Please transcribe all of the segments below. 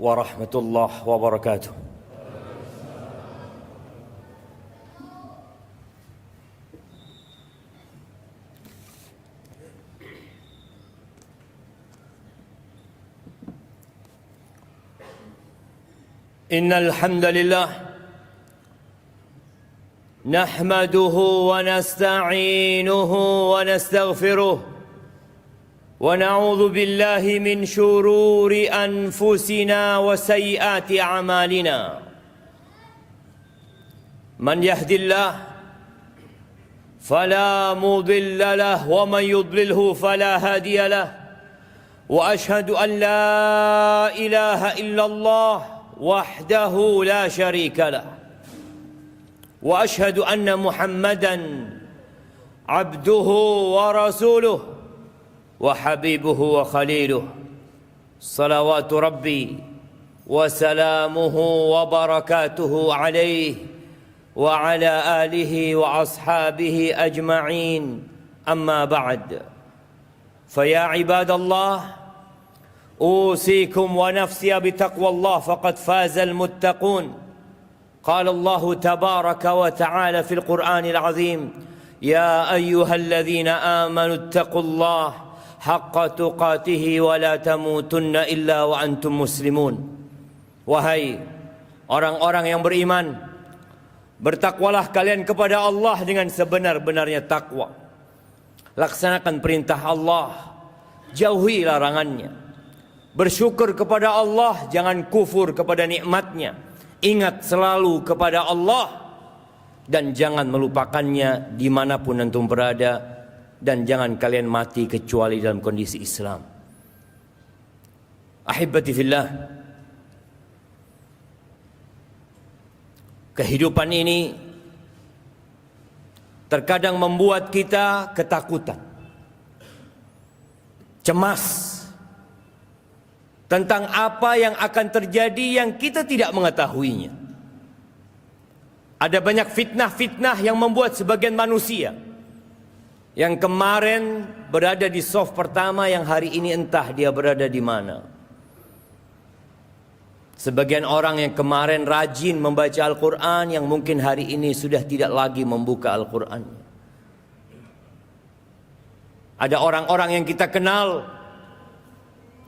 warahmatullahi wabarakatuh. Innal hamdalillah nahmaduhu wa nasta'inuhu wa nastaghfiruh wa na'udzu billahi min shururi anfusina wa sayyiati a'malina. Man yahdillahu fala mudilla lahu wa man yudlilhu fala hadiya lahu. Wa ashhadu an la ilaha illallah wahdahu la syarika lah. Wa ashhadu anna Muhammadan abduhu wa rasuluh wa habibuhu wa khaliluh. Salawatu Rabbi wa salamuhu wa barakatuhu alaihi wa ala alihi wa ashabihi ajma'in. Amma ba'd. Faya ibadallah, أوصيكم ونفسي بتقوى الله فقد فاز المتقون. قال الله تبارك وتعالى في القرآن العظيم: يا أيها الذين آمنوا اتقوا الله حق تقاته ولا تموتن إلا وأنتم مسلمون. Wahai orang-orang yang beriman, bertakwalah kalian kepada Allah dengan sebenar-benarnya takwa. Laksanakan perintah Allah, jauhi larangannya. Bersyukur kepada Allah, jangan kufur kepada nikmatnya. Ingat selalu kepada Allah dan jangan melupakannya dimanapun antum berada. Dan jangan kalian mati kecuali dalam kondisi Islam. Ahibati fillah, kehidupan ini terkadang membuat kita ketakutan, cemas tentang apa yang akan terjadi yang kita tidak mengetahuinya. Ada banyak fitnah-fitnah yang membuat sebagian manusia yang kemarin berada di soft pertama, yang hari ini entah dia berada di mana. Sebagian orang yang kemarin rajin membaca Al-Quran, yang mungkin hari ini sudah tidak lagi membuka Al-Quran. Ada orang-orang yang kita kenal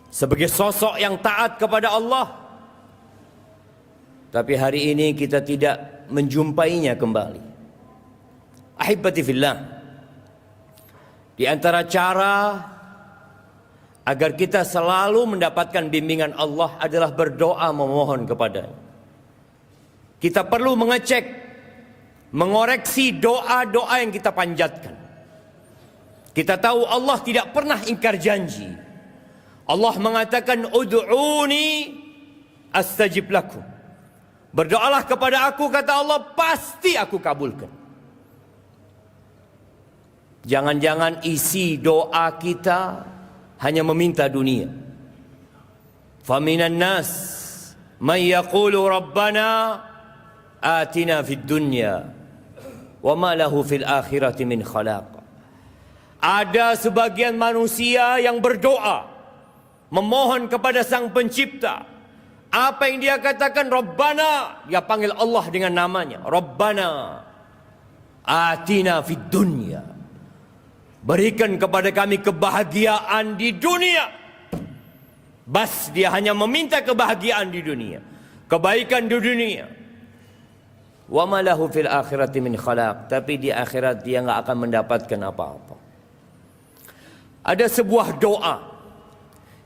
sebagai sosok yang taat kepada Allah, tapi hari ini kita tidak menjumpainya kembali. Ahibati fillah, di antara cara agar kita selalu mendapatkan bimbingan Allah adalah berdoa memohon kepadanya. Kita perlu mengecek, mengoreksi doa-doa yang kita panjatkan. Kita tahu Allah tidak pernah ingkar janji. Allah mengatakan, ud'uni astajib lakum. Berdoalah kepada aku, kata Allah, pasti aku kabulkan. Jangan-jangan isi doa kita hanya meminta dunia. Faminan nas man yaqulu rabbana atina fid dunya wa ma lahu fil akhirati min khalaq. Ada sebagian manusia yang berdoa, memohon kepada Sang Pencipta. Apa yang dia katakan? Rabbana. Dia panggil Allah dengan namanya. Rabbana atina fid dunya. Berikan kepada kami kebahagiaan di dunia. Bas, dia hanya meminta kebahagiaan di dunia, kebaikan di dunia. Wa ma lahu fil akhirati min khalaq. Tapi di akhirat dia enggak akan mendapatkan apa-apa. Ada sebuah doa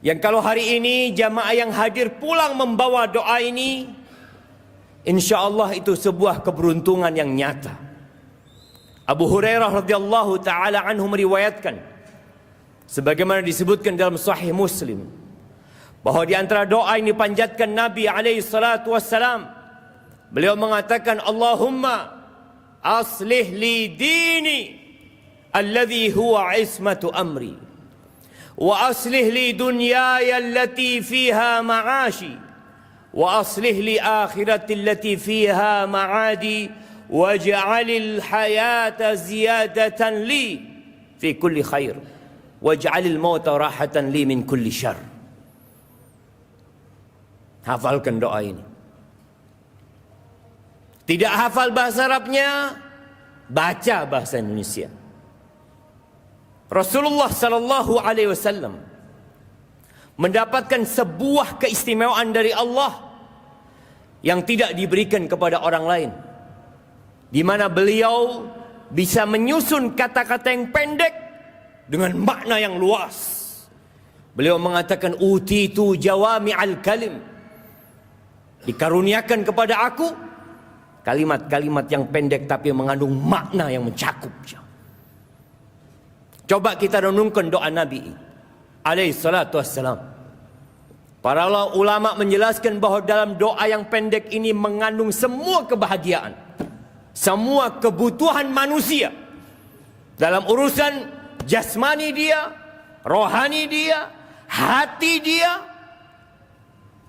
yang kalau hari ini jamaah yang hadir pulang membawa doa ini, insya Allah itu sebuah keberuntungan yang nyata. Abu Hurairah radhiyallahu taala anhu meriwayatkan, sebagaimana disebutkan dalam Sahih Muslim, bahwa di antara doa yang dipanjatkan Nabi alaihi salatu wassalam, beliau mengatakan, Allahumma aslih li dini alladhi huwa ismatu amri, wa aslih li dunyaya allati fiha ma'ashi, wa aslih li akhirati allati fiha ma'adi, waj'alil hayata ziyadatan li fi kulli khair, waj'alil mauta rahatan li min kulli syarr. Hafalkan doa ini. Tidak hafal bahasa Arabnya, baca bahasa Indonesia. Rasulullah sallallahu alaihi wasallam mendapatkan sebuah keistimewaan dari Allah yang tidak diberikan kepada orang lain, di mana beliau bisa menyusun kata-kata yang pendek dengan makna yang luas. Beliau mengatakan, utitu jawami'al kalim, dikaruniakan kepada aku kalimat-kalimat yang pendek tapi mengandung makna yang mencakup. Coba kita renungkan doa Nabi alaihi salatu wassalam. Para ulama menjelaskan bahwa dalam doa yang pendek ini mengandung semua kebahagiaan, semua kebutuhan manusia dalam urusan jasmani dia, rohani dia, hati dia,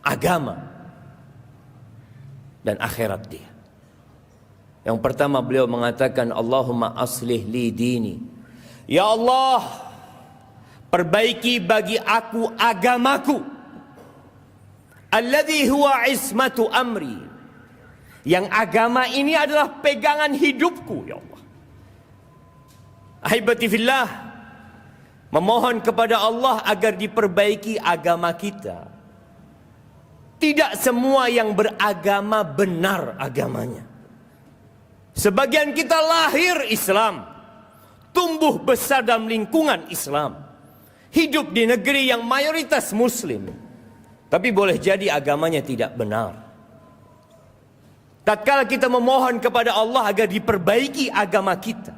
agama, dan akhirat dia. Yang pertama beliau mengatakan, Allahumma aslih li dini. Ya Allah, perbaiki bagi aku agamaku. Alladhi huwa ismatu amri. Yang agama ini adalah pegangan hidupku, ya Allah. Ahibati fillah, memohon kepada Allah agar diperbaiki agama kita. Tidak semua yang beragama benar agamanya. Sebagian kita lahir Islam, tumbuh besar dalam lingkungan Islam, hidup di negeri yang mayoritas Muslim, tapi boleh jadi agamanya tidak benar. Tatkala kita memohon kepada Allah agar diperbaiki agama kita,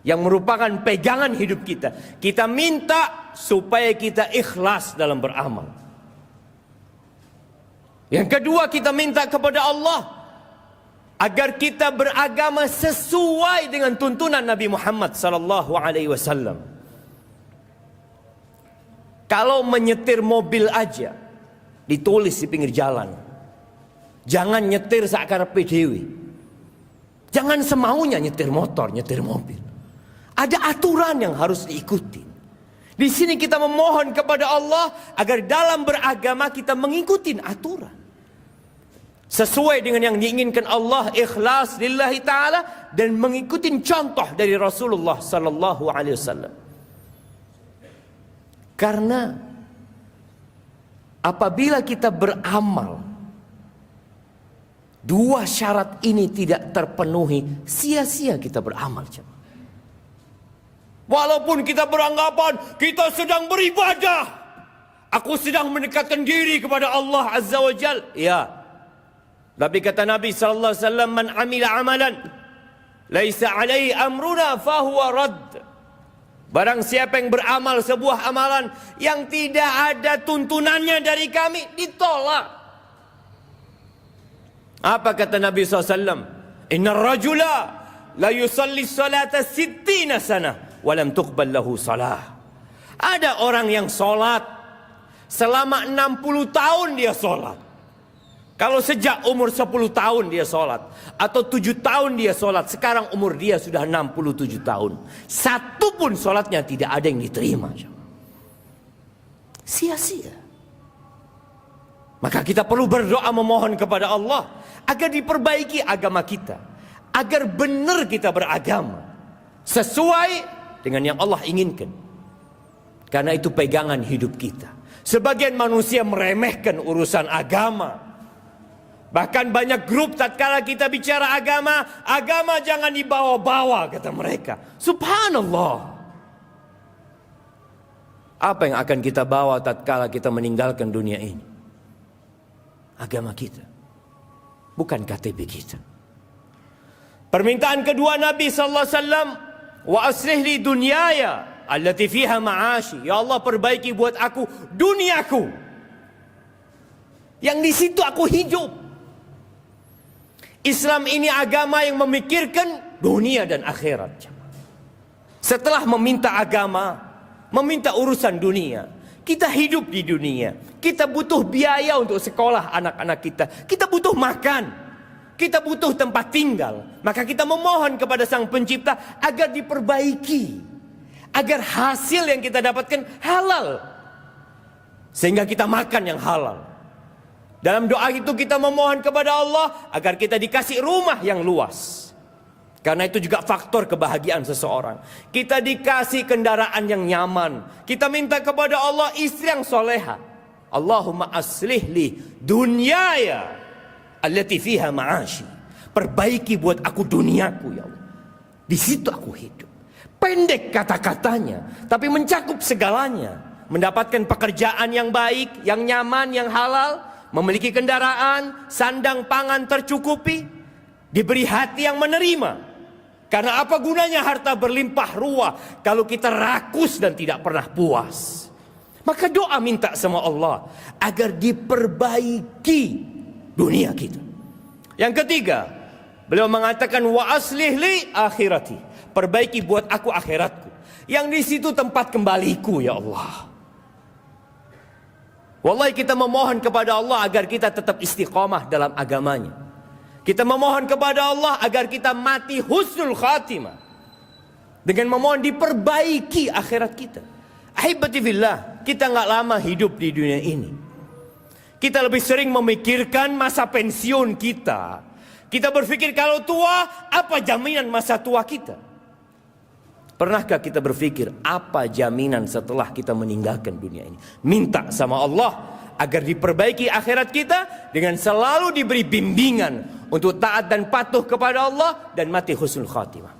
yang merupakan pegangan hidup kita, kita minta supaya kita ikhlas dalam beramal. Yang kedua, kita minta kepada Allah agar kita beragama sesuai dengan tuntunan Nabi Muhammad sallallahu alaihi wasallam. Kalau menyetir mobil aja ditulis di pinggir jalan, jangan nyetir sakarepe dhewe. Jangan semaunya nyetir motor, nyetir mobil. Ada aturan yang harus diikuti. Di sini kita memohon kepada Allah agar dalam beragama kita mengikuti aturan sesuai dengan yang diinginkan Allah, ikhlas lillahi ta'ala, dan mengikuti contoh dari Rasulullah sallallahu alaihi wasallam. Karena apabila kita beramal, dua syarat ini tidak terpenuhi, sia-sia kita beramal. Walaupun kita beranggapan kita sedang beribadah, aku sedang mendekatkan diri kepada Allah Azza wa Jal, ya. Tapi kata Nabi sallallahu alaihi wasallam, man amila amalan laisa alaihi amruna fahuwa radd. Barang siapa yang beramal sebuah amalan yang tidak ada tuntunannya dari kami, ditolak. Apa kata Nabi SAW? Innar rajula la yusalli salata 60 sana walam tuqbal lahu salah. Ada orang yang sholat selama 60 tahun dia sholat. Kalau sejak umur 10 tahun dia sholat, atau 7 tahun dia sholat, sekarang umur dia sudah 67 tahun, satu pun sholatnya tidak ada yang diterima. Sia-sia. Maka kita perlu berdoa memohon kepada Allah agar diperbaiki agama kita, agar benar kita beragama sesuai dengan yang Allah inginkan. Karena itu pegangan hidup kita. Sebagian manusia meremehkan urusan agama. Bahkan banyak grup tatkala kita bicara agama, agama jangan dibawa-bawa, kata mereka. Subhanallah. Apa yang akan kita bawa tatkala kita meninggalkan dunia ini? Agama kita, bukan KTP kita. Permintaan kedua Nabi sallallahu alaihi wasallam, wa aslih li dunyaya allati fiha ma'ashi. Ya Allah, perbaiki buat aku duniaku, yang di situ aku hidup. Islam ini agama yang memikirkan dunia dan akhirat. Setelah meminta agama, meminta urusan dunia, kita hidup di dunia, kita butuh biaya untuk sekolah anak-anak kita, kita butuh makan, kita butuh tempat tinggal. Maka kita memohon kepada Sang Pencipta agar diperbaiki, agar hasil yang kita dapatkan halal, sehingga kita makan yang halal. Dalam doa itu kita memohon kepada Allah agar kita dikasih rumah yang luas. Karena itu juga faktor kebahagiaan seseorang. Kita dikasih kendaraan yang nyaman. Kita minta kepada Allah istri yang soleha. Allahumma aslih li dunyaya allati fiha ma'ashi. Perbaiki buat aku duniaku ya Allah. Di situ aku hidup. Pendek kata-katanya, tapi mencakup segalanya. Mendapatkan pekerjaan yang baik, yang nyaman, yang halal, memiliki kendaraan, sandang pangan tercukupi, diberi hati yang menerima. Karena apa gunanya harta berlimpah ruah kalau kita rakus dan tidak pernah puas? Maka doa minta sama Allah agar diperbaiki dunia kita. Yang ketiga, beliau mengatakan wa aslih li akhirati. Perbaiki buat aku akhiratku. Yang di situ tempat kembaliku ya Allah. Wallahi kita memohon kepada Allah agar kita tetap istiqamah dalam agamanya. Kita memohon kepada Allah agar kita mati husnul khatimah. Dengan memohon diperbaiki akhirat kita. Ahibati fillah, kita nggak lama hidup di dunia ini. Kita lebih sering memikirkan masa pensiun kita. Kita berpikir kalau tua, apa jaminan masa tua kita? Pernahkah kita berpikir apa jaminan setelah kita meninggalkan dunia ini? Minta sama Allah agar diperbaiki akhirat kita dengan selalu diberi bimbingan untuk taat dan patuh kepada Allah dan mati husnul khatimah.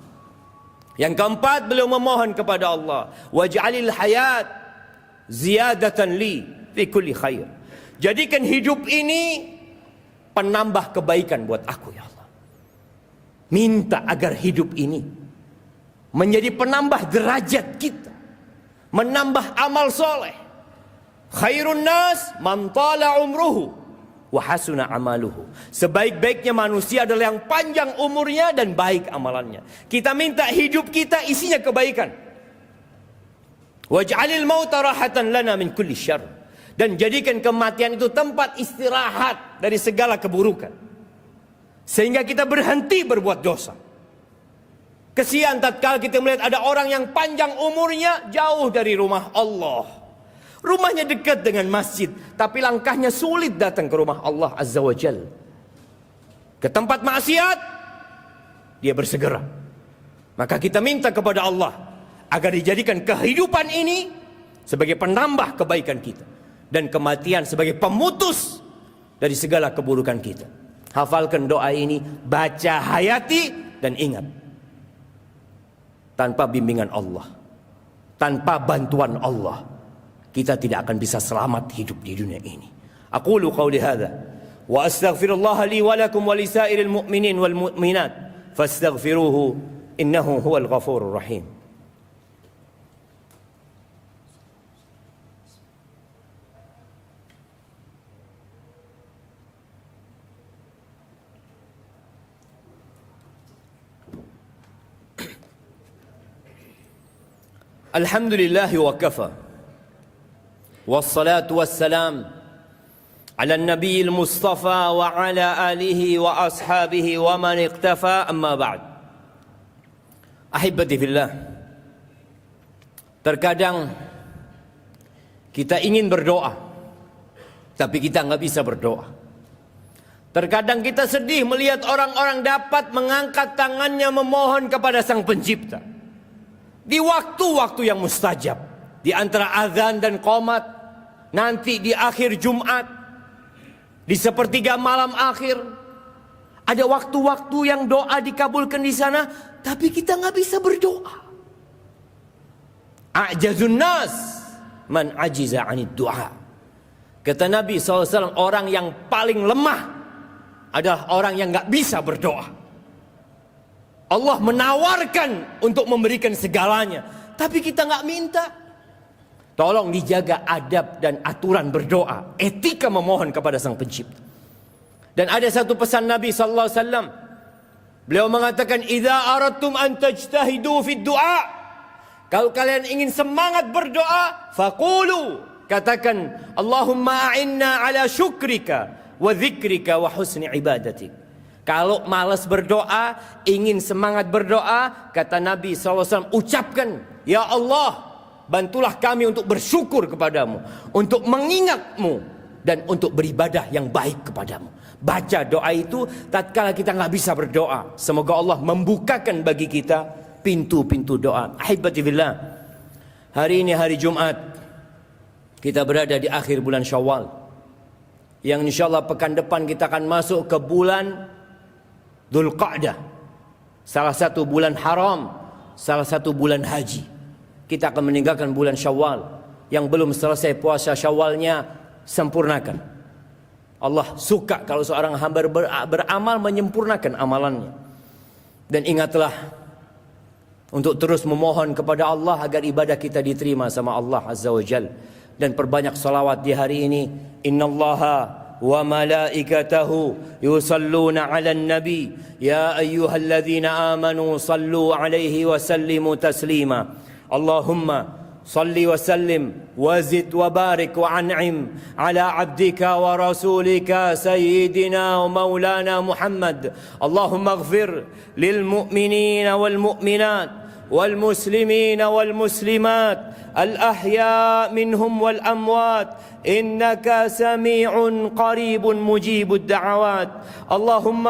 Yang keempat, beliau memohon kepada Allah, waj'alil hayat ziyadatan li fi kulli khair. Jadikan hidup ini penambah kebaikan buat aku ya Allah. Minta agar hidup ini menjadi penambah derajat kita, menambah amal soleh. Khairun nas man tala umruhu wa hasuna amaluhu. Sebaik-baiknya manusia adalah yang panjang umurnya dan baik amalannya. Kita minta hidup kita isinya kebaikan. Waj'alil mauta rahatan lana min kulli syarr. Dan jadikan kematian itu tempat istirahat dari segala keburukan. Sehingga kita berhenti berbuat dosa. Kesian tatkala kita melihat ada orang yang panjang umurnya jauh dari rumah Allah. Rumahnya dekat dengan masjid, tapi langkahnya sulit datang ke rumah Allah Azza wa Jal. Ke tempat maksiat, dia bersegera. Maka kita minta kepada Allah agar dijadikan kehidupan ini sebagai penambah kebaikan kita. Dan kematian sebagai pemutus dari segala keburukan kita. Hafalkan doa ini, baca, hayati, dan ingat. Tanpa bimbingan Allah, tanpa bantuan Allah, kita tidak akan bisa selamat hidup di dunia ini. Aqulu qawli hadha wa astaghfirullah li wa lakum wa lisairil mu'minin wal mu'minat fastaghfiruhu innahu huwal ghafurur rahim. Alhamdulillah wa kafa. Wassalatu wassalam ala nabiyil mustafa wa ala alihi wa ashabihi wa man iqtafa amma ba'd. Ahibati fillah. Terkadang kita ingin berdoa, tapi kita nggak bisa berdoa. Terkadang kita sedih melihat orang-orang dapat mengangkat tangannya memohon kepada Sang Pencipta. Di waktu-waktu yang mustajab, di antara azan dan qomat, nanti di akhir Jumat, di sepertiga malam akhir, ada waktu-waktu yang doa dikabulkan di sana, tapi kita nggak bisa berdoa. A'jazun nas man ajiza 'anid du'a. Kata Nabi SAW, orang yang paling lemah adalah orang yang nggak bisa berdoa. Allah menawarkan untuk memberikan segalanya, tapi kita nggak minta. Tolong dijaga adab dan aturan berdoa, etika memohon kepada Sang Pencipta. Dan ada satu pesan Nabi sallallahu alaihi wasallam. Beliau mengatakan, "Idza aradtum an tajtahidu fid du'a." Kalau kalian ingin semangat berdoa, faqulu, katakan, "Allahumma a'inna ala syukrika wa dzikrika wa husni ibadatik." Kalau malas berdoa, ingin semangat berdoa, kata Nabi SAW, ucapkan, "Ya Allah, bantulah kami untuk bersyukur kepadamu, untuk mengingatmu dan untuk beribadah yang baik kepadamu. Baca doa itu tatkala kita nggak bisa berdoa. Semoga Allah membukakan bagi kita pintu-pintu doa. Ahibati fillah, hari ini hari Jumat, kita berada di akhir bulan Syawal, yang insyaallah pekan depan kita akan masuk ke bulan Dzulqa'dah, salah satu bulan haram, salah satu bulan haji. Kita akan meninggalkan bulan Syawal. Yang belum selesai puasa Syawalnya, sempurnakan. Allah suka kalau seorang hamba beramal menyempurnakan amalannya. Dan ingatlah untuk terus memohon kepada Allah agar ibadah kita diterima sama Allah Azza wa Jal. Dan perbanyak salawat di hari ini. Innallaha wa malaikatahu yusalluna 'alan nabi ya ayyuhalladzina amanu sallu 'alaihi wa sallimu taslima. Allahumma صل وسلم وزد وبارك وأنعم على عبدك ورسولك سيدنا ومولانا محمد. اللهم اغفر للمؤمنين والمؤمنات والمسلمين والمسلمات الأحياء منهم والأموات إنك سميع قريب مجيب الدعوات. اللهم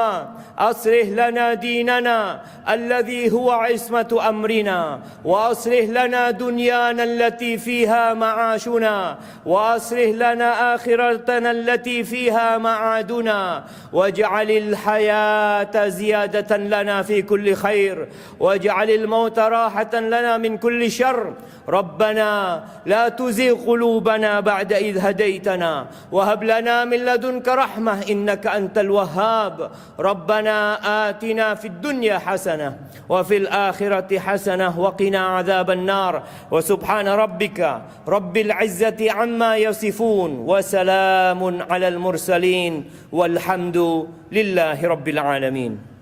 أصلح لنا ديننا الذي هو عصمة أمرنا، وأصلح لنا دنيانا التي فيها معاشنا، وأصلح لنا آخرتنا التي فيها معادنا، واجعل الحياة زيادة لنا في كل خير، واجعل الموت راحة لنا من كل شر. ربنا لا تزغ قلوبنا بعد إذ هديتنا وهب لنا من لدنك رحمة إنك أنت الوهاب. ربنا آتنا في الدنيا حسنة وفي الآخرة حسنة وقنا عذاب النار. وسبحان ربك رب العزة عما يصفون وسلام على المرسلين والحمد لله رب العالمين.